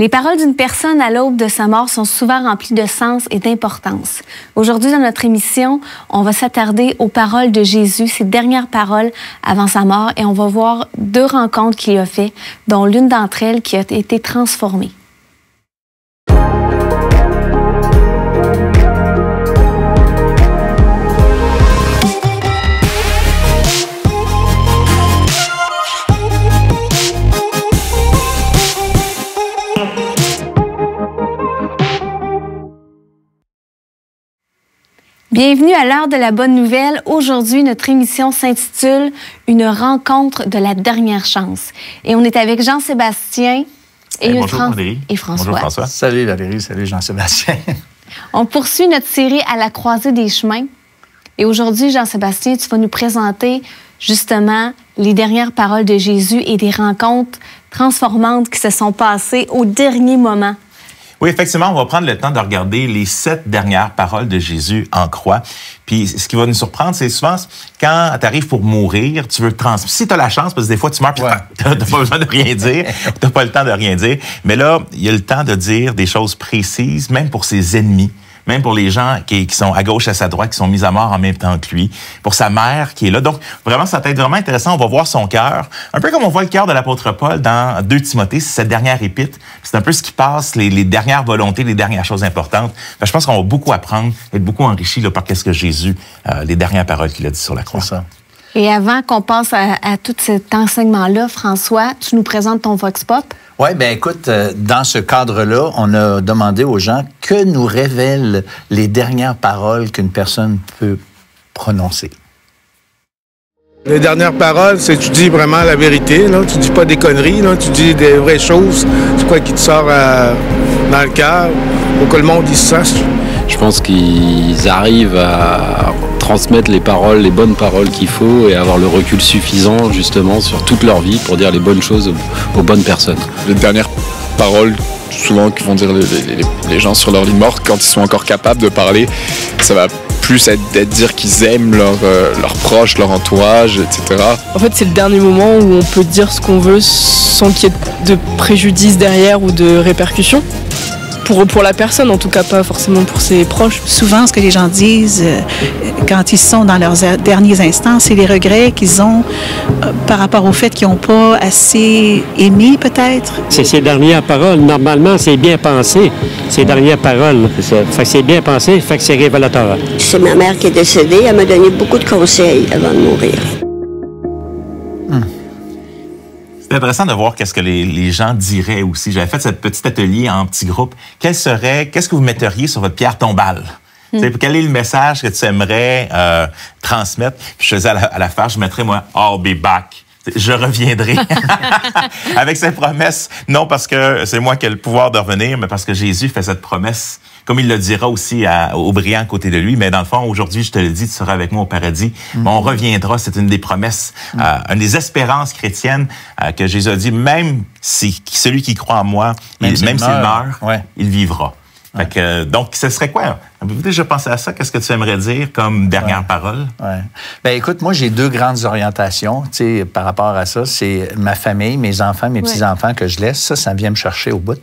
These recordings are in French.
Les paroles d'une personne à l'aube de sa mort sont souvent remplies de sens et d'importance. Aujourd'hui, dans notre émission, on va s'attarder aux paroles de Jésus, ses dernières paroles avant sa mort, et on va voir 2 rencontres qu'il a faites, dont l'une d'entre elles qui a été transformée. Bienvenue à l'heure de la bonne nouvelle. Aujourd'hui, notre émission s'intitule « Une rencontre de la dernière chance ». Et on est avec Jean-Sébastien et, bonjour Valérie. Et François. Bonjour François. Salut Valérie, salut Jean-Sébastien. On poursuit notre série « À la croisée des chemins ». Et aujourd'hui, Jean-Sébastien, tu vas nous présenter justement les dernières paroles de Jésus et des rencontres transformantes qui se sont passées au dernier moment. Oui, effectivement, on va prendre le temps de regarder les 7 dernières paroles de Jésus en croix. Puis, ce qui va nous surprendre, c'est souvent, quand tu arrives pour mourir, tu veux transmettre. Si tu as la chance, parce que des fois, tu meurs, puis tu n'as pas besoin de rien dire, tu n'as pas le temps de rien dire. Mais là, il y a le temps de dire des choses précises, même pour ses ennemis. Même pour les gens qui sont à gauche, à sa droite, qui sont mis à mort en même temps que lui. Pour sa mère qui est là. Donc, vraiment, ça va être vraiment intéressant. On va voir son cœur. Un peu comme on voit le cœur de l'apôtre Paul dans 2 Timothée. C'est cette dernière épître. C'est un peu ce qui passe, les dernières volontés, les dernières choses importantes. Enfin, je pense qu'on va beaucoup apprendre, être beaucoup enrichi là, par qu'est-ce que Jésus, les dernières paroles qu'il a dit sur la croix. C'est ça. Et avant qu'on passe à tout cet enseignement-là, François, tu nous présentes ton Vox Pop? Oui, bien écoute, dans ce cadre-là, on a demandé aux gens que nous révèlent les dernières paroles qu'une personne peut prononcer. Les dernières paroles, c'est tu dis vraiment la vérité, là. Tu dis pas des conneries, là. Tu dis des vraies choses, c'est quoi qui te sort dans le cœur, pour que le monde y se sache. Je pense qu'ils arrivent à transmettre les paroles, les bonnes paroles qu'il faut et avoir le recul suffisant justement sur toute leur vie pour dire les bonnes choses aux bonnes personnes. Les dernières paroles, souvent, que vont dire les gens sur leur lit de mort, quand ils sont encore capables de parler, ça va plus être dire qu'ils aiment leurs proches, leur entourage, etc. En fait, c'est le dernier moment où on peut dire ce qu'on veut sans qu'il y ait de préjudice derrière ou de répercussions. Pour la personne, en tout cas, pas forcément pour ses proches. Souvent, ce que les gens disent quand ils sont dans leurs derniers instants, c'est les regrets qu'ils ont par rapport au fait qu'ils n'ont pas assez aimé, peut-être. C'est ces dernières paroles. Normalement, c'est bien pensé, ces dernières paroles. Fait que c'est bien pensé, fait que c'est révélateur. C'est ma mère qui est décédée. Elle m'a donné beaucoup de conseils avant de mourir. C'est intéressant de voir qu'est-ce que les gens diraient aussi. J'avais fait ce petit atelier en petits groupes. Qu'est-ce que vous metteriez sur votre pierre tombale? Quel est le message que tu aimerais transmettre? Puis je faisais à la fin, je mettrais, moi, « I'll be back ». Je reviendrai. Avec cette promesse, non parce que c'est moi qui ai le pouvoir de revenir, mais parce que Jésus fait cette promesse, comme il le dira aussi au brillant à côté de lui. Mais dans le fond, aujourd'hui, je te le dis, tu seras avec moi au paradis. On reviendra, c'est une des promesses, une des espérances chrétiennes que Jésus a dit, même si celui qui croit en moi, même s'il meurt, il vivra. Fait que, donc, ce serait quoi? Avez-vous déjà pensé à ça? Qu'est-ce que tu aimerais dire comme dernière parole? Ben écoute, moi, j'ai 2 grandes orientations, tu sais, par rapport à ça. C'est ma famille, mes enfants, mes petits-enfants que je laisse. Ça vient me chercher au bout.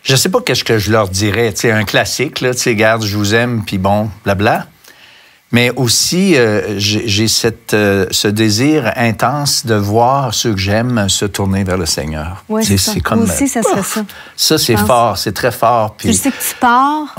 Je sais pas qu'est-ce que je leur dirais. Tu sais, un classique, là, tu sais, garde, je vous aime, puis bon, blabla. Mais aussi, j'ai ce désir intense de voir ceux que j'aime se tourner vers le Seigneur. Oui, c'est comme moi aussi, ça serait ça. Ça, c'est fort, c'est très fort. Puis... Tu sais que tu pars,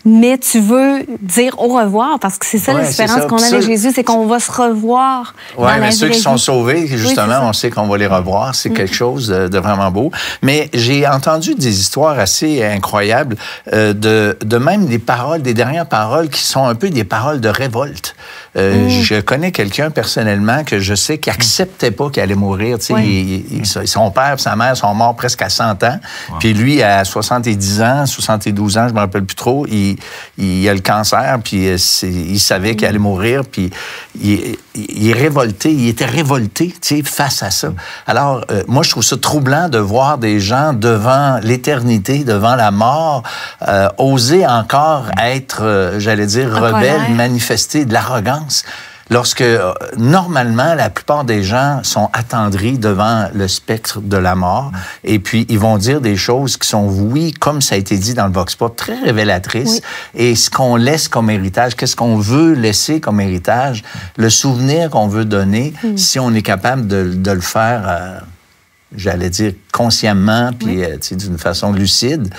mais tu veux dire au revoir, parce que c'est ça l'espérance qu'on a avec Jésus, c'est qu'on va se revoir dans la mais ceux qui sont vie. Sauvés, justement, on sait qu'on va les revoir. C'est quelque chose de vraiment beau. Mais j'ai entendu des histoires assez incroyables de même des paroles, des dernières paroles qui sont un peu des paroles de révolte. Je connais quelqu'un personnellement que je sais qui acceptait pas qu'il allait mourir. Son père et sa mère sont morts presque à 100 ans. Puis lui, à 70 ans, 72 ans, je me rappelle plus trop, il a le cancer, puis il savait qu'il allait mourir, puis il est révolté, il était révolté, tu sais, face à ça. Alors, moi, je trouve ça troublant de voir des gens devant l'éternité, devant la mort, oser encore être, j'allais dire, rebelles, manifester de l'arrogance. lorsque, normalement, la plupart des gens sont attendris devant le spectre de la mort, et puis ils vont dire des choses qui sont, oui, comme ça a été dit dans le Vox Pop, très révélatrices, et ce qu'on laisse comme héritage, qu'est-ce qu'on veut laisser comme héritage, le souvenir qu'on veut donner, si on est capable de le faire, j'allais dire, consciemment, puis d'une façon lucide,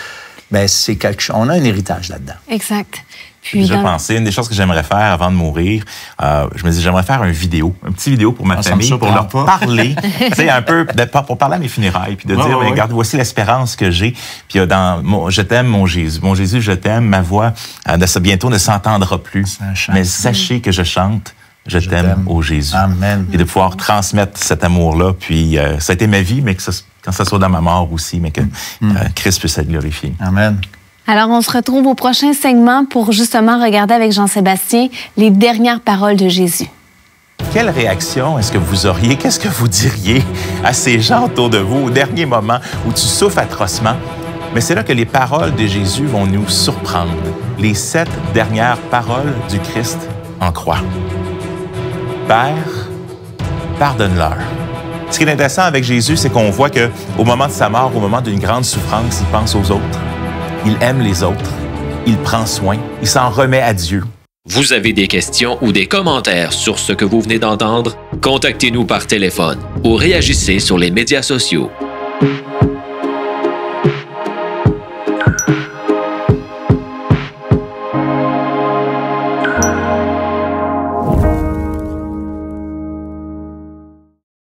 bien, c'est quelque chose. On a un héritage là-dedans. Exact. Puis j'ai pensé, une des choses que j'aimerais faire avant de mourir, je me dis, j'aimerais faire une petite vidéo pour ma famille, pour leur parler, tu sais, un peu, pour parler à mes funérailles, puis de dire, regarde, voici l'espérance que j'ai, puis je t'aime, mon Jésus. Mon Jésus, je t'aime, ma voix, bientôt ne s'entendra plus, mais sachez que je chante. Je t'aime, ô Jésus. Amen. Et de pouvoir transmettre cet amour-là. Puis, ça a été ma vie, mais quand ça soit dans ma mort aussi, mais que Christ puisse être glorifié. Amen. Alors, on se retrouve au prochain segment pour justement regarder avec Jean-Sébastien les dernières paroles de Jésus. Quelle réaction est-ce que vous auriez, qu'est-ce que vous diriez à ces gens autour de vous au dernier moment où tu souffres atrocement? Mais c'est là que les paroles de Jésus vont nous surprendre. Les 7 dernières paroles du Christ en croix. Père, pardonne-leur. Ce qui est intéressant avec Jésus, c'est qu'on voit qu'au moment de sa mort, au moment d'une grande souffrance, il pense aux autres, il aime les autres, il prend soin, il s'en remet à Dieu. Vous avez des questions ou des commentaires sur ce que vous venez d'entendre? Contactez-nous par téléphone ou réagissez sur les médias sociaux.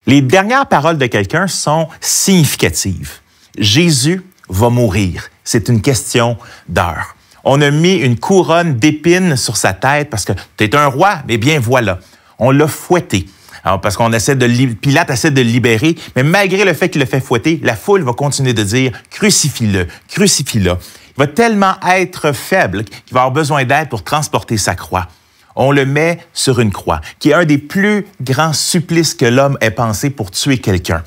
Les dernières paroles de quelqu'un sont significatives. Jésus va mourir. C'est une question d'heure. On a mis une couronne d'épines sur sa tête parce que tu es un roi, mais bien voilà. On l'a fouetté. Alors, parce qu'on Pilate essaie de le libérer, mais malgré le fait qu'il le fait fouetter, la foule va continuer de dire « Crucifie-le, crucifie-le ». Il va tellement être faible qu'il va avoir besoin d'aide pour transporter sa croix. On le met sur une croix, qui est un des plus grands supplices que l'homme ait pensé pour tuer quelqu'un.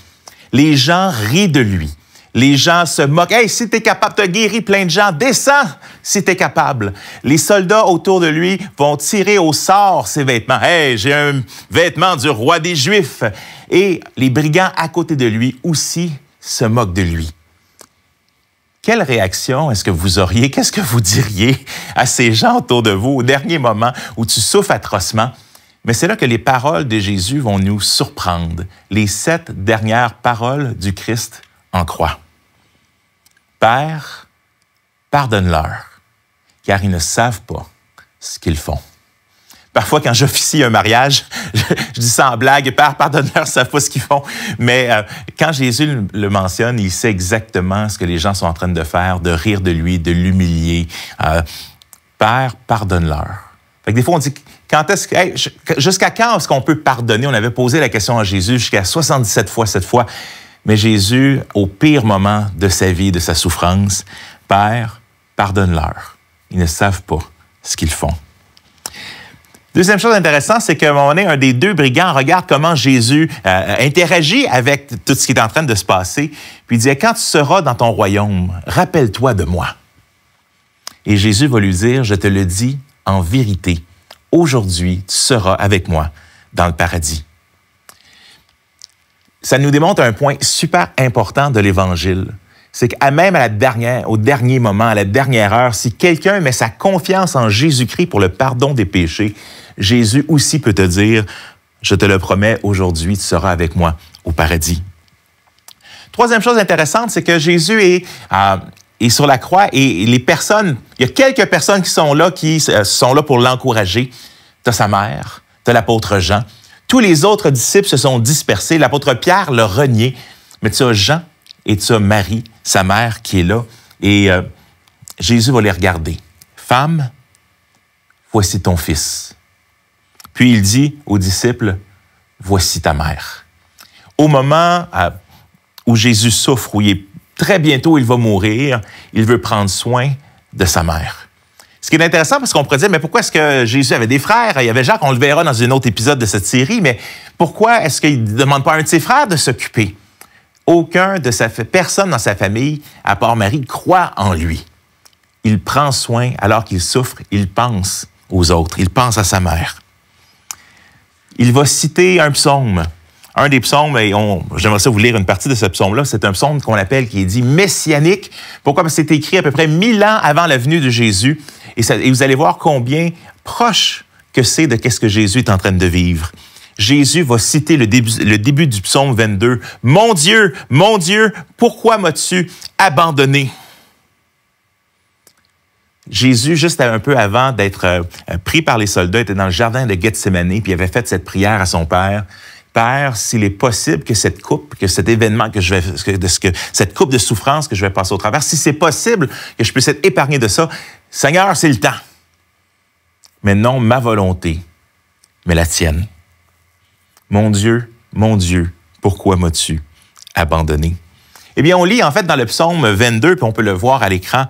Les gens rient de lui. Les gens se moquent. « Hey, si t'es capable, t'as guéri plein de gens, descends si t'es capable. » Les soldats autour de lui vont tirer au sort ses vêtements. « Hey, j'ai un vêtement du roi des Juifs. » Et les brigands à côté de lui aussi se moquent de lui. Quelle réaction est-ce que vous auriez, qu'est-ce que vous diriez à ces gens autour de vous au dernier moment où tu souffres atrocement? Mais c'est là que les paroles de Jésus vont nous surprendre. Les 7 dernières paroles du Christ en croix. Père, pardonne-leur, car ils ne savent pas ce qu'ils font. Parfois, quand j'officie un mariage, je dis ça en blague, « Père, pardonne-leur, ils ne savent pas ce qu'ils font. » Mais quand Jésus le mentionne, il sait exactement ce que les gens sont en train de faire, de rire de lui, de l'humilier. Père, pardonne-leur. Fait que des fois, on dit, jusqu'à quand est-ce qu'on peut pardonner? On avait posé la question à Jésus jusqu'à 77 fois cette fois. Mais Jésus, au pire moment de sa vie, de sa souffrance, « Père, pardonne-leur. Ils ne savent pas ce qu'ils font. » Deuxième chose intéressante, c'est qu'à un moment donné, un des 2 brigands regarde comment Jésus interagit avec tout ce qui est en train de se passer, puis il dit « Quand tu seras dans ton royaume, rappelle-toi de moi. » Et Jésus va lui dire « Je te le dis en vérité, aujourd'hui, tu seras avec moi dans le paradis. » Ça nous démontre un point super important de l'Évangile. C'est qu'à même au dernier moment, à la dernière heure, si quelqu'un met sa confiance en Jésus-Christ pour le pardon des péchés, Jésus aussi peut te dire, je te le promets, aujourd'hui, tu seras avec moi au paradis. Troisième chose intéressante, c'est que Jésus est sur la croix et les personnes, il y a quelques personnes qui sont là pour l'encourager. Tu as sa mère, tu as l'apôtre Jean. Tous les autres disciples se sont dispersés. L'apôtre Pierre l'a renié. Mais tu as Jean et tu as Marie, sa mère, qui est là. Et Jésus va les regarder. « Femme, voici ton fils. » Puis il dit aux disciples, « Voici ta mère. » Au moment où Jésus souffre, où très bientôt il va mourir, il veut prendre soin de sa mère. Ce qui est intéressant, parce qu'on pourrait dire, mais pourquoi est-ce que Jésus avait des frères? Il y avait Jacques, on le verra dans un autre épisode de cette série, mais pourquoi est-ce qu'il ne demande pas à un de ses frères de s'occuper? Personne dans sa famille, à part Marie, croit en lui. Il prend soin, alors qu'il souffre, il pense aux autres, il pense à sa mère. il va citer un psaume. Un des psaumes, et j'aimerais ça vous lire une partie de ce psaume-là, c'est un psaume qu'on appelle, qui est dit messianique. Pourquoi? Parce que c'est écrit à peu près 1000 ans avant la venue de Jésus. Et vous allez voir combien proche que c'est de ce que Jésus est en train de vivre. Jésus va citer le début du psaume 22. « Mon Dieu, pourquoi m'as-tu abandonné? » Jésus, juste un peu avant d'être pris par les soldats, était dans le jardin de Gethsémani, puis il avait fait cette prière à son Père. Père, s'il est possible que cette coupe, que cet événement, cette coupe de souffrance que je vais passer au travers, si c'est possible que je puisse être épargné de ça, Seigneur, c'est le temps. Mais non ma volonté, mais la tienne. Mon Dieu, pourquoi m'as-tu abandonné? Eh bien, on lit en fait dans le psaume 22, puis on peut le voir à l'écran.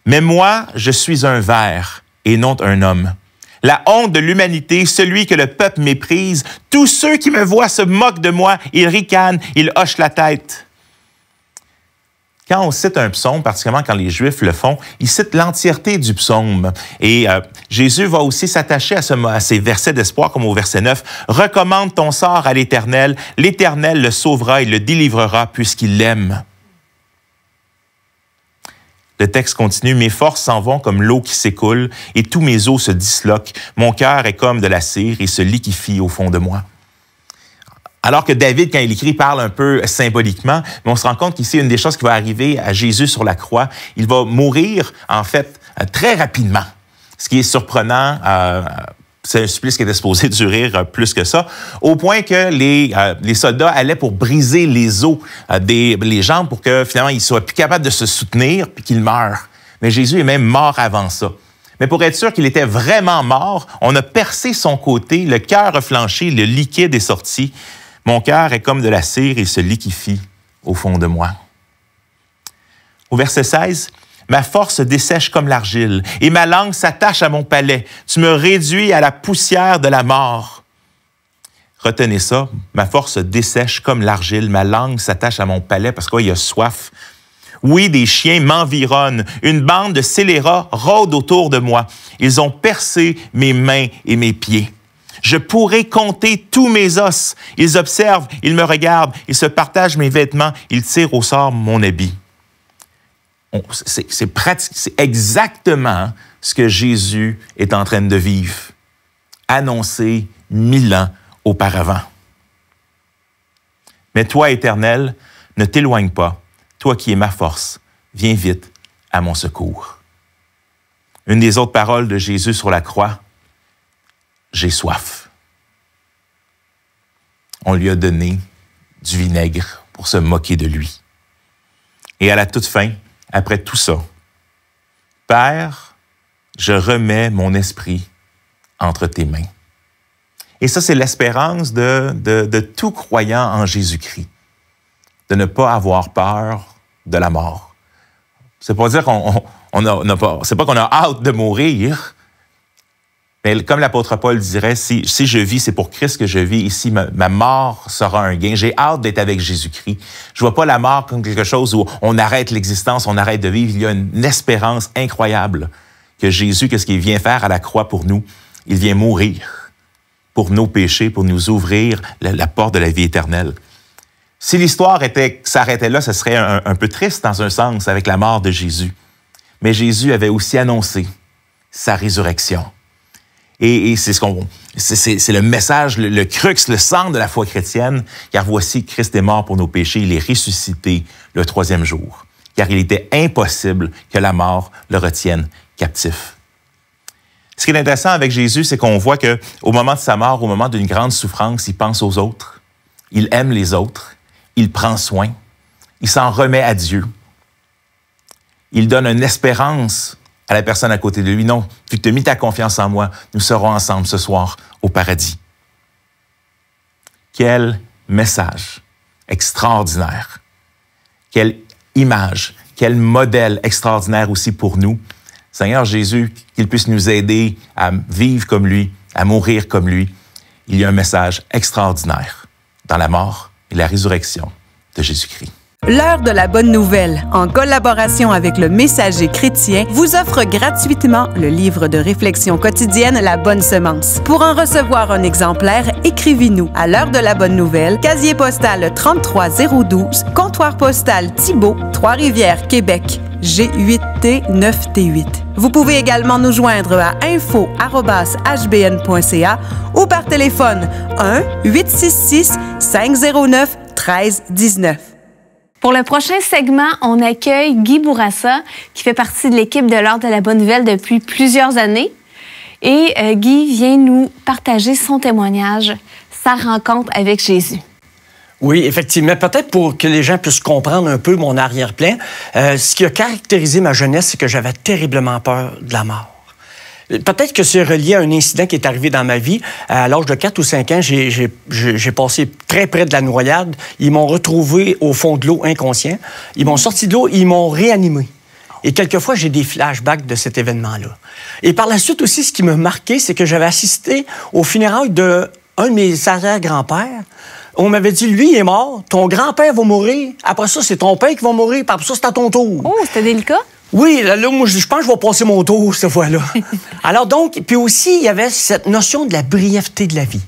Mais moi, je suis un ver et non un homme. La honte de l'humanité, celui que le peuple méprise, tous ceux qui me voient se moquent de moi, ils ricanent, ils hochent la tête. Quand on cite un psaume, particulièrement quand les Juifs le font, ils citent l'entièreté du psaume. Et Jésus va aussi s'attacher à ces versets d'espoir, comme au verset 9. « Recommande ton sort à l'Éternel, l'Éternel le sauvera et le délivrera puisqu'il l'aime. » Le texte continue, « Mes forces s'en vont comme l'eau qui s'écoule, et tous mes os se disloquent. Mon cœur est comme de la cire et se liquéfie au fond de moi. » Alors que David, quand il écrit, parle un peu symboliquement, mais on se rend compte qu'ici, une des choses qui va arriver à Jésus sur la croix, il va mourir, en fait, très rapidement. Ce qui est surprenant, c'est un supplice qui était supposé durer plus que ça, au point que les soldats allaient pour briser les os les jambes pour que finalement ils soient plus capables de se soutenir puis qu'ils meurent. Mais Jésus est même mort avant ça. Mais pour être sûr qu'il était vraiment mort, on a percé son côté, le cœur a flanché, le liquide est sorti. Mon cœur est comme de la cire, il se liquéfie au fond de moi. Au verset 16, « Ma force dessèche comme l'argile, et ma langue s'attache à mon palais. Tu me réduis à la poussière de la mort. » Retenez ça, ma force dessèche comme l'argile, ma langue s'attache à mon palais parce qu'il y a soif. Oui, des chiens m'environnent, une bande de scélérats rôde autour de moi. Ils ont percé mes mains et mes pieds. Je pourrais compter tous mes os. Ils observent, ils me regardent, ils se partagent mes vêtements, ils tirent au sort mon habit. C'est exactement ce que Jésus est en train de vivre, annoncé 1000 ans auparavant. Mais toi, Éternel, ne t'éloigne pas, toi qui es ma force, viens vite à mon secours. Une des autres paroles de Jésus sur la croix, j'ai soif. On lui a donné du vinaigre pour se moquer de lui. Et à la toute fin, après tout ça, Père, je remets mon esprit entre tes mains. Et ça, c'est l'espérance de tout croyant en Jésus-Christ, de ne pas avoir peur de la mort. C'est pas dire c'est pas qu'on a hâte de mourir, mais comme l'apôtre Paul dirait, si je vis, c'est pour Christ que je vis. Ici, ma mort sera un gain. J'ai hâte d'être avec Jésus-Christ. Je vois pas la mort comme quelque chose où on arrête l'existence, on arrête de vivre. Il y a une espérance incroyable que Jésus, qu'est-ce qu'il vient faire à la croix pour nous? Il vient mourir pour nos péchés, pour nous ouvrir la porte de la vie éternelle. Si l'histoire s'arrêtait là, ce serait un peu triste dans un sens avec la mort de Jésus. Mais Jésus avait aussi annoncé sa résurrection. Et c'est c'est le message, le crux, le centre de la foi chrétienne, car voici, Christ est mort pour nos péchés, il est ressuscité le 3e jour, car il était impossible que la mort le retienne captif. Ce qui est intéressant avec Jésus, c'est qu'on voit qu'au moment de sa mort, au moment d'une grande souffrance, il pense aux autres, il aime les autres, il prend soin, il s'en remet à Dieu. Il donne une espérance à la personne à côté de lui. Non, vu que tu as mis ta confiance en moi, nous serons ensemble ce soir au paradis. Quel message extraordinaire. Quelle image, quel modèle extraordinaire aussi pour nous. Seigneur Jésus, qu'il puisse nous aider à vivre comme lui, à mourir comme lui. Il y a un message extraordinaire dans la mort et la résurrection de Jésus-Christ. L'Heure de la bonne nouvelle, en collaboration avec le Messager chrétien, vous offre gratuitement le livre de réflexion quotidienne La Bonne Semence. Pour en recevoir un exemplaire, écrivez-nous à l'Heure de la bonne nouvelle, casier postal 33012, comptoir postal Thibault, Trois-Rivières, Québec, G8T 9T8. Vous pouvez également nous joindre à info@hbn.ca ou par téléphone 1-866-509-1319. Pour le prochain segment, on accueille Guy Bourassa, qui fait partie de l'équipe de l'Heure de la bonne nouvelle depuis plusieurs années. Et Guy vient nous partager son témoignage, sa rencontre avec Jésus. Oui, effectivement. Peut-être pour que les gens puissent comprendre un peu mon arrière-plan, ce qui a caractérisé ma jeunesse, c'est que j'avais terriblement peur de la mort. Peut-être que c'est relié à un incident qui est arrivé dans ma vie. À l'âge de 4 ou 5 ans, j'ai passé très près de la noyade. Ils m'ont retrouvé au fond de l'eau inconscient. Ils m'ont sorti de l'eau, ils m'ont réanimé. Et quelquefois, j'ai des flashbacks de cet événement-là. Et par la suite aussi, ce qui m'a marqué, c'est que j'avais assisté aux funérailles d'un de mes arrière-grands-pères. On m'avait dit, lui, il est mort, ton grand-père va mourir, après ça, c'est ton père qui va mourir, puis après ça, c'est à ton tour. Oh, c'était délicat? Oui, là, moi, je pense que je vais passer mon tour cette fois-là. Alors donc, puis aussi, il y avait cette notion de la brièveté de la vie.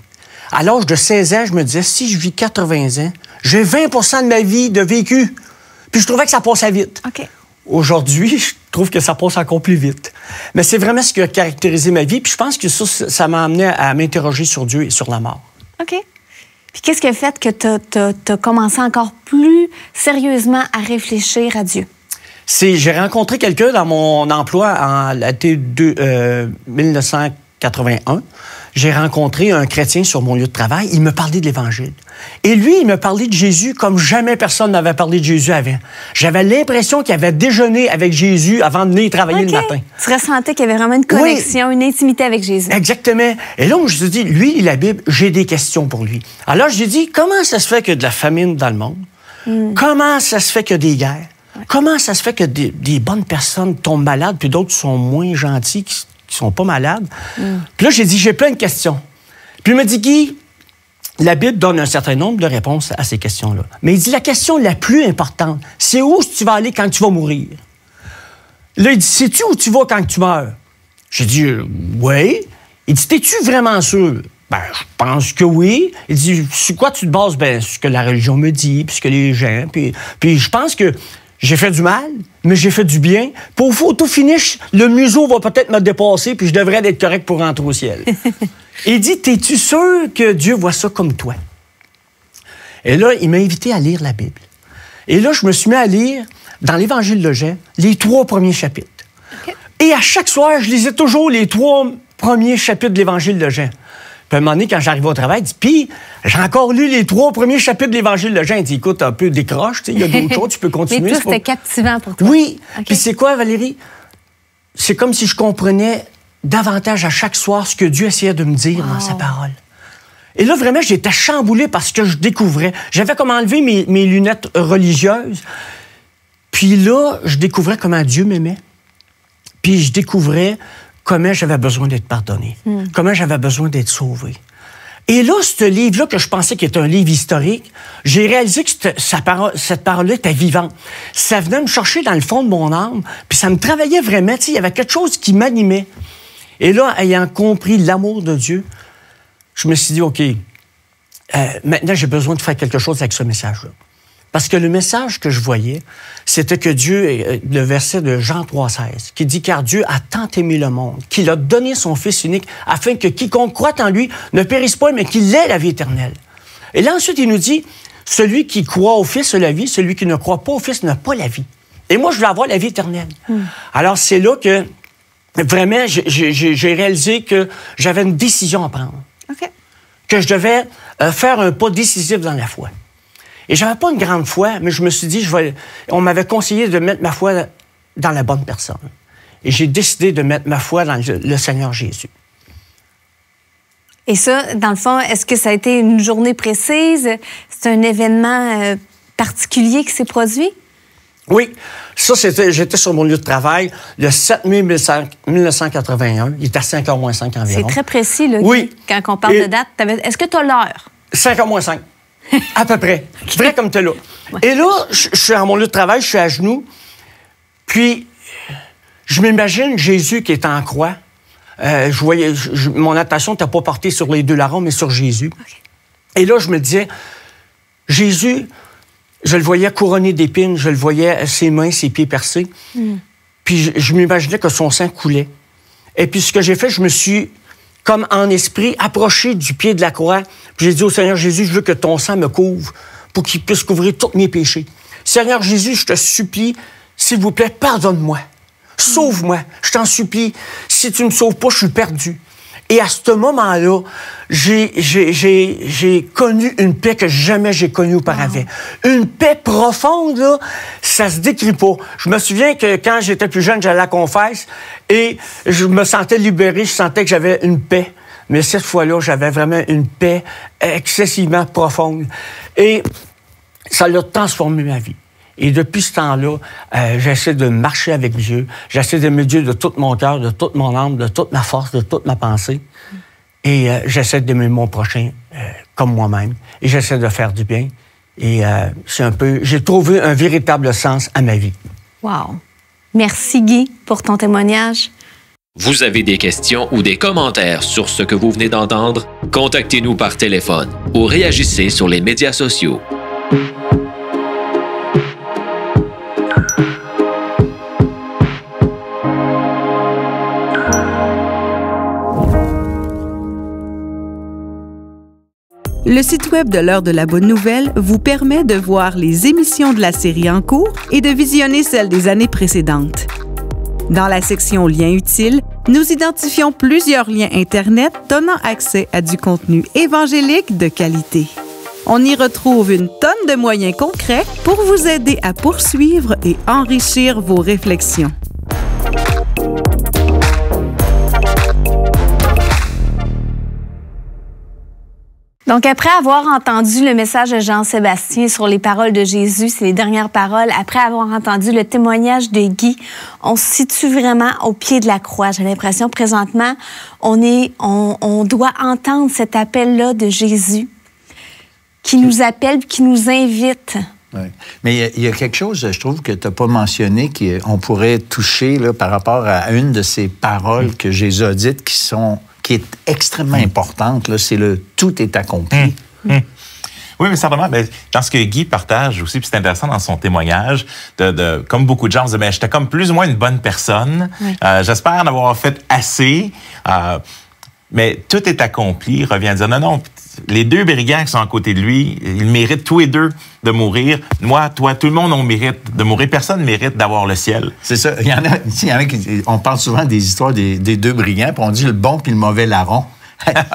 À l'âge de 16 ans, je me disais, si je vis 80 ans, j'ai 20 % de ma vie de vécu. Puis je trouvais que ça passait vite. OK. Aujourd'hui, je trouve que ça passe encore plus vite. Mais c'est vraiment ce qui a caractérisé ma vie. Puis je pense que ça m'a amené à m'interroger sur Dieu et sur la mort. OK. Puis qu'est-ce qui a fait que tu as commencé encore plus sérieusement à réfléchir à Dieu? J'ai rencontré quelqu'un dans mon emploi en 1981. J'ai rencontré un chrétien sur mon lieu de travail. Il me parlait de l'Évangile. Et lui, il me parlait de Jésus comme jamais personne n'avait parlé de Jésus avant. J'avais l'impression qu'il avait déjeuné avec Jésus avant de venir travailler le matin. Tu ressentais qu'il y avait vraiment une connexion, une intimité avec Jésus. Exactement. Et là, je me suis dit, lui, il lit la Bible, j'ai des questions pour lui. Alors, j'ai dit, comment ça se fait qu'il y a de la famine dans le monde? Comment ça se fait qu'il y a des guerres? Comment ça se fait que des bonnes personnes tombent malades, puis d'autres sont moins gentils, qui sont pas malades? Puis là, j'ai dit, j'ai plein de questions. Puis il m'a dit, Guy, la Bible donne un certain nombre de réponses à ces questions-là. Mais il dit, la question la plus importante, c'est où tu vas aller quand tu vas mourir? Là, il dit, sais-tu où tu vas quand tu meurs? J'ai dit, oui. Il dit, t'es-tu vraiment sûr? Ben, je pense que oui. Il dit, sur quoi tu te bases? Ben, ce que la religion me dit, puis ce que les gens... Puis je pense que j'ai fait du mal, mais j'ai fait du bien. Puis au photo finish, le museau va peut-être me dépasser, puis je devrais être correct pour rentrer au ciel. Il dit, t'es-tu sûr que Dieu voit ça comme toi? Et là, il m'a invité à lire la Bible. Et là, je me suis mis à lire, dans l'Évangile de Jean, les 3 premiers chapitres. Okay. Et à chaque soir, je lisais toujours les 3 premiers chapitres de l'Évangile de Jean. Puis à un moment donné, quand j'arrivais au travail, il dit, puis j'ai encore lu les 3 premiers chapitres de l'Évangile de Jean. Il dit, écoute, un peu décroche, il y a d'autres choses, tu peux continuer. Mais tout, c'était captivant pour toi. Oui. Okay. Puis c'est quoi, Valérie? C'est comme si je comprenais davantage à chaque soir ce que Dieu essayait de me dire dans sa parole. Et là, vraiment, j'étais chamboulé parce que je découvrais. J'avais comme enlevé mes lunettes religieuses. Puis là, je découvrais comment Dieu m'aimait. Puis je découvrais comment j'avais besoin d'être pardonné, comment j'avais besoin d'être sauvé. Et là, ce livre-là, que je pensais qu'il était un livre historique, j'ai réalisé que cette parole-là était vivante. Ça venait me chercher dans le fond de mon âme, puis ça me travaillait vraiment. Il y avait quelque chose qui m'animait. Et là, ayant compris l'amour de Dieu, je me suis dit, OK, maintenant, j'ai besoin de faire quelque chose avec ce message-là. Parce que le message que je voyais, c'était que Dieu, le verset de Jean 3,16, qui dit « Car Dieu a tant aimé le monde, qu'il a donné son Fils unique, afin que quiconque croit en lui ne périsse pas, mais qu'il ait la vie éternelle. » Et là, ensuite, il nous dit « Celui qui croit au Fils a la vie, celui qui ne croit pas au Fils n'a pas la vie. » Et moi, je veux avoir la vie éternelle. Alors, c'est là que, vraiment, j'ai réalisé que j'avais une décision à prendre. Okay. Que je devais faire un pas décisif dans la foi. Et j'avais pas une grande foi, mais je me suis dit, on m'avait conseillé de mettre ma foi dans la bonne personne. Et j'ai décidé de mettre ma foi dans le Seigneur Jésus. Et ça, dans le fond, est-ce que ça a été une journée précise? C'est un événement particulier qui s'est produit? Oui. Ça, j'étais sur mon lieu de travail le 7 mai 1981. Il était à 5h moins 5 environ. C'est très précis, là, oui. Quand on parle de date. Est-ce que tu as l'heure? 5h moins 5. À peu près. Vrai comme t'es là. Ouais. Et là, je suis à mon lieu de travail, je suis à genoux, puis je m'imagine Jésus qui est en croix. Je voyais, mon attention n'était pas portée sur les deux larrons, mais sur Jésus. Okay. Et là, je me disais, Jésus, je le voyais couronné d'épines, je le voyais ses mains, ses pieds percés. Puis je m'imaginais que son sang coulait. Et puis ce que j'ai fait, je me suis, comme en esprit, approché du pied de la croix. Puis j'ai dit au Seigneur Jésus, je veux que ton sang me couvre pour qu'il puisse couvrir tous mes péchés. Seigneur Jésus, je te supplie, s'il vous plaît, pardonne-moi. Sauve-moi, je t'en supplie. Si tu ne me sauves pas, je suis perdu. Et à ce moment-là, j'ai connu une paix que jamais j'ai connue auparavant. Une paix profonde, là, ça se décrit pas. Je me souviens que quand j'étais plus jeune, j'allais à la confesse et je me sentais libéré, je sentais que j'avais une paix. Mais cette fois-là, j'avais vraiment une paix excessivement profonde. Et ça l'a transformé ma vie. Et depuis ce temps-là, j'essaie de marcher avec Dieu. J'essaie d'aimer Dieu de tout mon cœur, de toute mon âme, de toute ma force, de toute ma pensée. Et j'essaie d'aimer mon prochain comme moi-même. Et j'essaie de faire du bien. Et c'est un peu... J'ai trouvé un véritable sens à ma vie. Wow! Merci, Guy, pour ton témoignage. Vous avez des questions ou des commentaires sur ce que vous venez d'entendre? Contactez-nous par téléphone ou réagissez sur les médias sociaux. Le site web de l'Heure de la Bonne Nouvelle vous permet de voir les émissions de la série en cours et de visionner celles des années précédentes. Dans la section Liens utiles, nous identifions plusieurs liens Internet donnant accès à du contenu évangélique de qualité. On y retrouve une tonne de moyens concrets pour vous aider à poursuivre et enrichir vos réflexions. Donc, après avoir entendu le message de Jean-Sébastien sur les paroles de Jésus, c'est les dernières paroles, après avoir entendu le témoignage de Guy, on se situe vraiment au pied de la croix. J'ai l'impression, présentement, on doit entendre cet appel-là de Jésus qui nous appelle, qui nous invite. Oui. Mais il y a quelque chose, je trouve, que tu n'as pas mentionné, qu'on pourrait toucher là, par rapport à une de ces paroles que Jésus a dites qui est extrêmement importante, là, c'est le « tout est accompli ». Oui, mais certainement, dans ce que Guy partage aussi, puis c'est intéressant dans son témoignage, comme beaucoup de gens, on se j'étais comme plus ou moins une bonne personne, j'espère en avoir fait assez, mais tout est accompli. Il revient à dire, non, les deux brigands qui sont à côté de lui, ils méritent tous les deux de mourir. Moi, toi, tout le monde, on mérite de mourir. Personne ne mérite d'avoir le ciel. C'est ça. Il y en a qui... On parle souvent des histoires des deux brigands, puis on dit le bon puis le mauvais larron.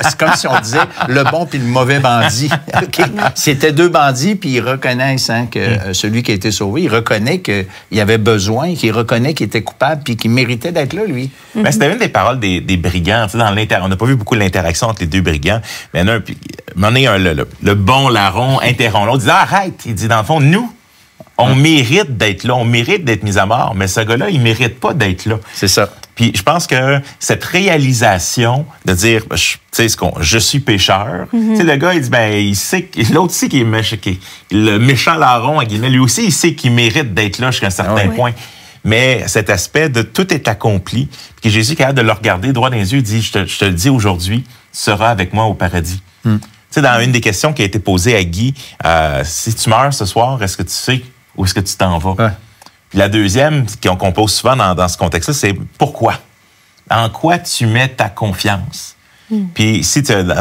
C'est comme si on disait le bon puis le mauvais bandit. Okay? C'était deux bandits, puis ils reconnaissent que celui qui a été sauvé, il reconnaît qu'il y avait besoin, qu'il reconnaît qu'il était coupable, puis qu'il méritait d'être là, lui. Ben, c'était une des paroles des brigands. On n'a pas vu beaucoup de l'interaction entre les deux brigands. Mais le bon larron interrompt l'autre, il dit arrête. Il dit dans le fond, nous, on mérite d'être là, on mérite d'être mis à mort, mais ce gars-là, il mérite pas d'être là. C'est ça. Puis je pense que cette réalisation de dire, je suis pécheur, le gars, il dit, il sait, l'autre sait qu'il est méchant, le méchant larron, lui aussi, il sait qu'il mérite d'être là jusqu'à un certain point. Mais cet aspect de tout est accompli, puis que Jésus est capable de le regarder droit dans les yeux, il dit, je te le dis aujourd'hui, tu seras avec moi au paradis. Tu sais, dans une des questions qui a été posée à Guy, si tu meurs ce soir, est-ce que tu sais où est-ce que tu t'en vas? Ouais. Puis la deuxième, qu'on pose souvent dans ce contexte-là, c'est pourquoi? En quoi tu mets ta confiance? Puis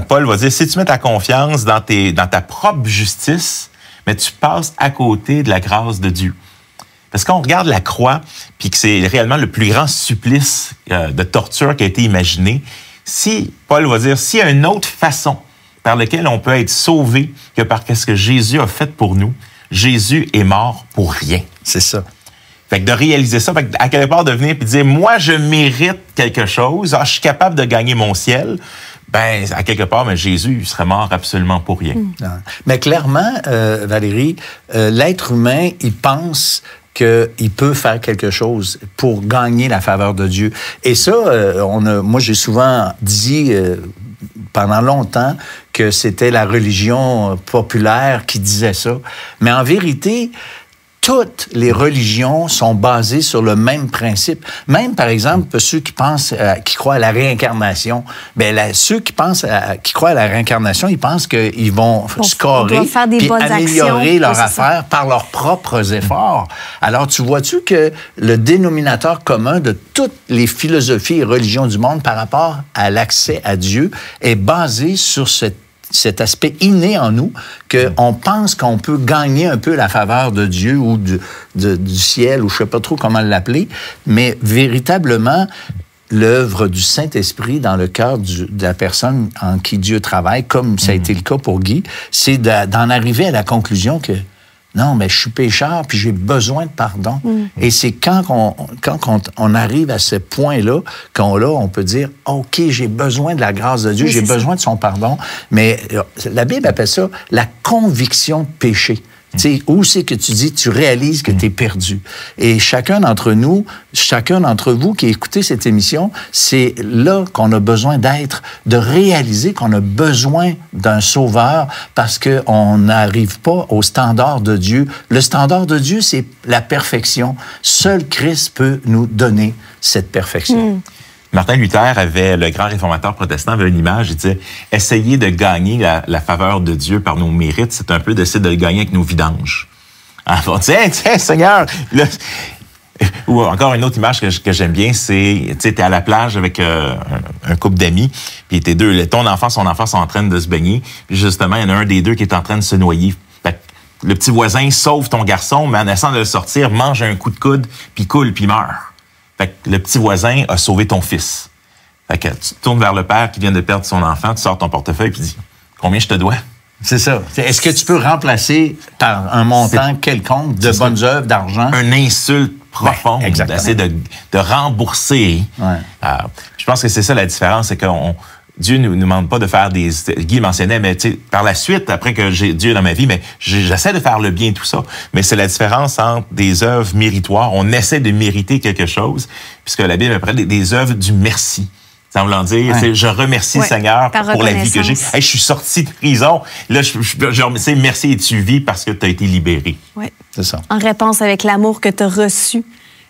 Paul va dire, si tu mets ta confiance dans ta propre justice, mais tu passes à côté de la grâce de Dieu. Parce qu'on regarde la croix, puis que c'est réellement le plus grand supplice de torture qui a été imaginé, Paul va dire, s'il y a une autre façon par laquelle on peut être sauvé que par ce que Jésus a fait pour nous, Jésus est mort pour rien. C'est ça. Fait que de réaliser ça, à quelque part de venir et de dire, moi, je mérite quelque chose, je suis capable de gagner mon ciel, à quelque part, Jésus il serait mort absolument pour rien. Mais clairement, Valérie, l'être humain, il pense qu'il peut faire quelque chose pour gagner la faveur de Dieu. Et ça, moi, j'ai souvent dit pendant longtemps que c'était la religion populaire qui disait ça. Mais en vérité, toutes les religions sont basées sur le même principe. Même, par exemple, ceux qui croient à la réincarnation, ceux qui croient à la réincarnation, ils pensent qu'ils vont scorer puis améliorer leur affaire par leurs propres efforts. Alors, tu vois-tu que le dénominateur commun de toutes les philosophies et religions du monde par rapport à l'accès à Dieu est basé sur cet aspect inné en nous, qu'on pense qu'on peut gagner un peu la faveur de Dieu ou du ciel, ou je ne sais pas trop comment l'appeler, mais véritablement, l'œuvre du Saint-Esprit dans le cœur de la personne en qui Dieu travaille, comme ça a été le cas pour Guy, c'est d'en arriver à la conclusion que non, mais je suis pécheur, puis j'ai besoin de pardon. Et c'est quand on arrive à ce point-là, on peut dire, OK, j'ai besoin de la grâce de Dieu, j'ai besoin de son pardon. Mais la Bible appelle ça la conviction de péché. Tu sais, où c'est que tu dis, tu réalises que tu es perdu. Et chacun d'entre vous qui écoutez cette émission, c'est là qu'on a besoin d'être, de réaliser qu'on a besoin d'un sauveur parce qu'on n'arrive pas au standard de Dieu. Le standard de Dieu, c'est la perfection. Seul Christ peut nous donner cette perfection. Martin Luther le grand réformateur protestant, avait une image, il disait « Essayer de gagner la faveur de Dieu par nos mérites, c'est un peu d'essayer de le gagner avec nos vidanges. » On dit « Tiens, Seigneur! » Ou encore une autre image que j'aime bien, c'est, tu sais, t'es à la plage avec un couple d'amis, puis ton enfant, son enfant sont en train de se baigner, puis justement, il y en a un des deux qui est en train de se noyer. Le petit voisin sauve ton garçon, mais en essayant de le sortir, mange un coup de coude, puis coule, puis meurt. Fait que le petit voisin a sauvé ton fils. Fait que tu te tournes vers le père qui vient de perdre son enfant, tu sors ton portefeuille et tu dis « Combien je te dois? » C'est ça. Est-ce que tu peux remplacer par un montant quelconque de bonnes œuvres, d'argent? Une insulte profonde, d'essayer de rembourser. Ouais. Je pense que c'est ça la différence, c'est que Dieu ne nous demande pas de faire des... Guy mentionnait, mais tu sais, par la suite, après que j'ai Dieu dans ma vie, mais j'essaie de faire le bien, tout ça. Mais c'est la différence entre des œuvres méritoires. On essaie de mériter quelque chose, puisque la Bible appelle des œuvres du merci. Ça veut dire, je remercie le Seigneur pour la vie que j'ai. Hey, je suis sorti de prison. Là, je remercie, merci et tu vis parce que tu as été libéré. Oui. C'est ça. En réponse avec l'amour que tu as reçu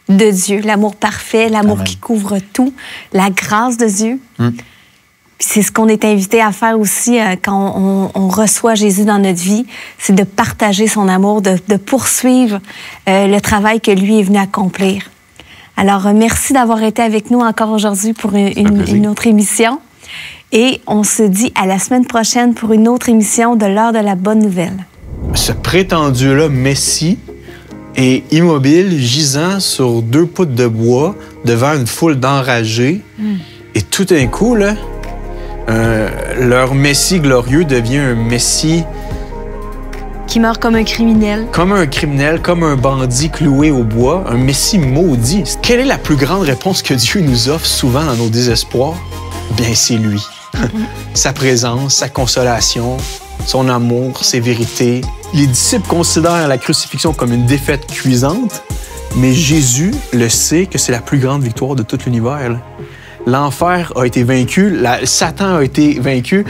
de Dieu, l'amour parfait, l'amour qui couvre tout, la grâce de Dieu. Puis c'est ce qu'on est invité à faire aussi quand on reçoit Jésus dans notre vie, c'est de partager son amour, de poursuivre le travail que lui est venu accomplir. Alors, merci d'avoir été avec nous encore aujourd'hui pour une autre émission. Et on se dit à la semaine prochaine pour une autre émission de l'heure de la bonne nouvelle. Ce prétendu-là, Messie, est immobile, gisant sur 2 poutres de bois devant une foule d'enragés. Et tout d'un coup, là, leur Messie glorieux devient un Messie... Qui meurt comme un criminel. Comme un criminel, comme un bandit cloué au bois, un Messie maudit. Quelle est la plus grande réponse que Dieu nous offre souvent dans nos désespoirs? Bien, c'est lui. Sa présence, sa consolation, son amour, ses vérités. Les disciples considèrent la crucifixion comme une défaite cuisante, mais Jésus le sait que c'est la plus grande victoire de tout l'univers. L'enfer a été vaincu, Satan a été vaincu,